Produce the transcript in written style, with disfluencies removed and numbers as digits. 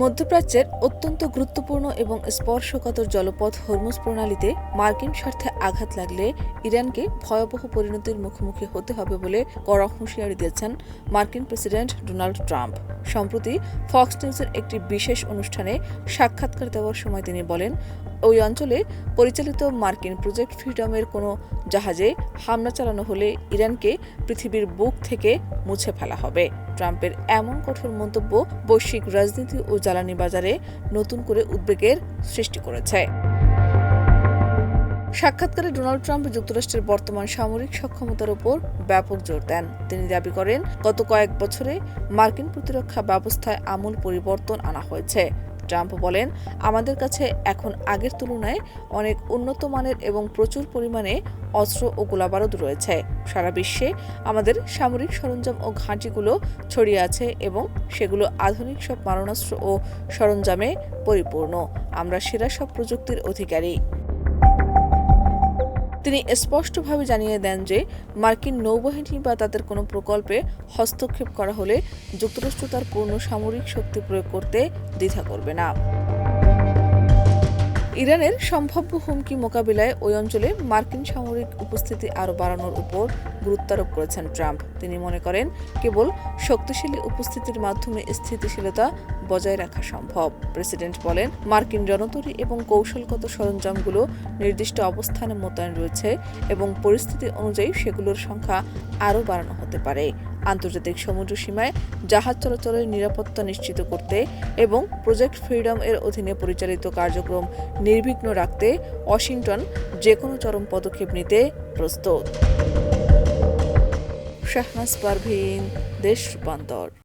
মধ্যপ্রাচ্যের অত্যন্ত গুরুত্বপূর্ণ এবং স্পর্শকাতর জলপথ হরমুজ প্রণালীতে মার্কিন স্বার্থে আঘাত লাগলে ইরানকে ভয়াবহ পরিণতির মুখোমুখি হতে হবে বলে কড়া হুঁশিয়ারি দিয়েছেন মার্কিন প্রেসিডেন্ট ডোনাল্ড ট্রাম্প। সম্প্রতি ফক্স নিউজের একটি বিশেষ অনুষ্ঠানে সাক্ষাৎকার দেওয়ার সময় তিনি বলেন, ওই অঞ্চলে পরিচালিত মার্কিন প্রজেক্ট ফ্রিডমের কোনো জাহাজে হামলা চালানো হলে ইরানকে পৃথিবীর বুক থেকে মুছে ফেলা হবে। ট্রাম্পের এমন কঠোর মন্তব্য বৈশ্বিক রাজনীতি ও জ্বালানি বাজারে নতুন করে উদ্বেগের সৃষ্টি করেছে। সাক্ষাৎকারে ডোনাল্ড ট্রাম্প যুক্তরাষ্ট্রের বর্তমান সামরিক সক্ষমতার উপর ব্যাপক জোর দেন। তিনি দাবি করেন, গত কয়েক বছরে মার্কিন প্রতিরক্ষা ব্যবস্থায় আমূল পরিবর্তন আনা হয়েছে। ট্রাম্প বলেন, আমাদের কাছে এখন আগের তুলনায় অনেক উন্নত মানের এবং প্রচুর পরিমাণে অস্ত্র ও গোলাবারুদ রয়েছে। সারা বিশ্বে আমাদের সামরিক সরঞ্জাম ও ঘাঁটিগুলো ছড়িয়ে আছে এবং সেগুলো আধুনিক সব মারণাস্ত্র ও সরঞ্জামে পরিপূর্ণ। আমরা সেরা সব প্রযুক্তির অধিকারী। তিনি স্পষ্টভাবে জানিয়ে দেন যে মার্কিন নৌবাহিনী বা তাদের কোনো প্রকল্পে হস্তক্ষেপ করা হলে যুক্তরাষ্ট্র তার পূর্ণ সামরিক শক্তি প্রয়োগ করতে দ্বিধা করবে না। ইরানের সম্ভাব্য হুমকি মোকাবিলায় ওই অঞ্চলে মার্কিন সামরিক উপস্থিতি আরও বাড়ানোর উপর গুরুত্ব আরোপ করেছেন ট্রাম্প। তিনি মনে করেন, কেবল শক্তিশালী উপস্থিতির মাধ্যমে স্থিতিশীলতা বজায় রাখা সম্ভব। প্রেসিডেন্ট বলেন, মার্কিন রণতরী এবং কৌশলগত সরঞ্জামগুলো নির্দিষ্ট অবস্থানে মোতায়েন রয়েছে এবং পরিস্থিতি অনুযায়ী সেগুলোর সংখ্যা আরও বাড়ানো হতে পারে। আন্তর্জাতিক সমুদ্র সীমায় জাহাজ চলাচলের নিরাপত্তা নিশ্চিত করতে এবং প্রজেক্ট ফ্রিডম এর অধীনে পরিচালিত কার্যক্রম নির্বিঘ্ন রাখতে ওয়াশিংটন যেকোনো চরম পদক্ষেপ নিতে প্রস্তুত। শাহনাজ পারভীন, দেশ রূপান্তর।